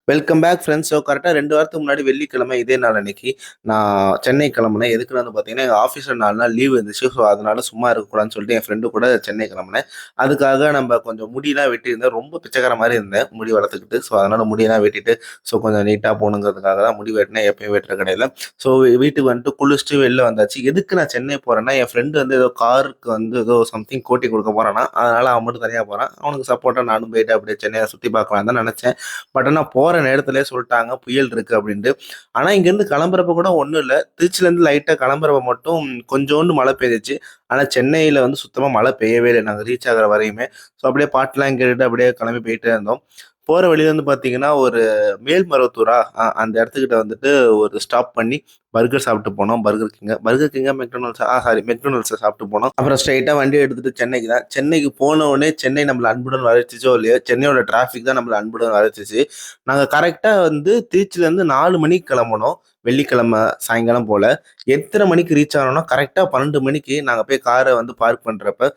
Welcome back friends. So கரெக்டாக 2 வாரத்துக்கு முன்னாடி வெள்ளிக்கிழமை இதே நாள் அன்னைக்கு நான் சென்னை கிளம்புனேன். எதுக்குன்னு வந்து பார்த்தீங்கன்னா, எங்கள் ஆஃபீஸில் 4 நாள் லீவ் இருந்துச்சு. ஸோ அதனால சும்மா இருக்கக்கூடாதுன்னு சொல்லிட்டு என் ஃப்ரெண்டு கூட சென்னை கிளம்புனேன். அதுக்காக நம்ம கொஞ்சம் முடியெல்லாம் வெட்டியிருந்தேன். ரொம்ப பிச்சைக்கார மாதிரி இருந்தேன் முடி வளர்த்துக்கிட்டு. ஸோ அதனால முடியெல்லாம் வெட்டிட்டு கொஞ்சம் நீட்டாக போகணுங்கிறதுக்காக தான் முடி வெட்டினேன். எப்பயும் வெட்டுற கடையில். ஸோ வீட்டுக்கு வந்துட்டு குளிச்சுட்டு வெளில வந்தாச்சு. எதுக்கு நான் சென்னை போகிறேன்னா, என் ஃப்ரெண்டு வந்து ஏதோ காருக்கு வந்து ஏதோ சம்திங் கோட்டி கொடுக்க போகிறான்னா, அதனால அவன் மட்டும் தனியாக போகிறான். அவனுக்கு சப்போர்ட்டாக நானும் போயிட்டு அப்படியே சென்னையை சுற்றி பார்க்கலாம் தான் நினச்சேன். பட் ஆனா போற நேரத்திலேயே சொல்ட்டாங்க, புயல் இருக்கு அப்டின்ட்டு. ஆனா இங்கேருந்து கிளம்புறப்ப கூட ஒண்ணும் இல்ல. திருச்சிலேருந்து லைட்டா கிளம்புறப்ப மட்டும் கொஞ்சோண்டு மழை பெய்துச்சு. ஆனா சென்னையில வந்து சுத்தமா மழை பெய்யவே இல்ல. நாங்க ரீச் ஆகுற வரையுமே. அப்படியே பாட்டுலாம் கேட்டுட்டு அப்படியே கிளம்பி போயிட்டே இருந்தோம். போற வழியில வந்து பார்த்தீங்கன்னா, ஒரு மேல்மருவத்தூரா அந்த இடத்துக்கிட்ட வந்துட்டு ஒரு ஸ்டாப் பண்ணி பர்கர் சாப்பிட்டு போனோம். பர்கர் கிங்கா மெக்டொனால்ட்ஸா? சாரி, மெக்டொனால்ட்ஸ்ல சாப்பிட்டு போனோம். அப்புறம் ஸ்ட்ரெயிட்டா வண்டி எடுத்துட்டு சென்னைக்கு தான். சென்னைக்கு போன உடனே சென்னை நம்மள அன்புடன் வரவேற்றுச்சோ இல்லையோ, சென்னையோட டிராஃபிக் தான் நம்மள அன்புடன் வரவேற்றுச்சு. நாங்க கரெக்ட்டா வந்து திருச்சிலேருந்து 4 மணிக்கு கிளம்புனோம். வெள்ளிக்கிழமை சாயங்காலம் போல. எத்தன மணிக்கு ரீச் ஆனோம்னா, கரெக்ட்டா 12 மணிக்கு நாங்க போய் கார வந்து பார்க் பண்றப்ப,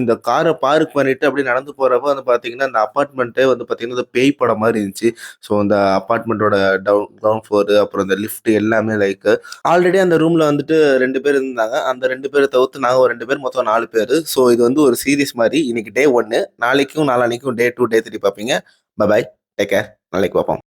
இந்த கார பார்க் பண்ணிட்டு அப்படியே நடந்து போறப்ப வந்து பார்த்தீங்கன்னா, அந்த அபார்ட்மெண்ட்டே வந்து பார்த்தீங்கன்னா, இந்த பேய் படம் மாரி இருந்துச்சு. இந்த அபார்ட்மெண்ட்டோட கிரவுண்ட் ஃப்ளோரு, அப்புறம் இந்த லிஃப்ட் எல்லாமே ஆல்ரெடி அந்த ரூம்ல வந்துட்டு 2 பேர் இருந்தாங்க. அந்த 2 பேர தவிர்த்து நாங்க ஒரு 2 பேர், மொத்தம் 4 பேரு. இது வந்து ஒரு சீரிஸ் மாரி. இன்னைக்கு டே 1. நாளைக்கும் நாளான்னைக்கும் டே 2, டே 3 பார்ப்பீங்க. பாய். Take care. நாளைக்கு பார்ப்போம்.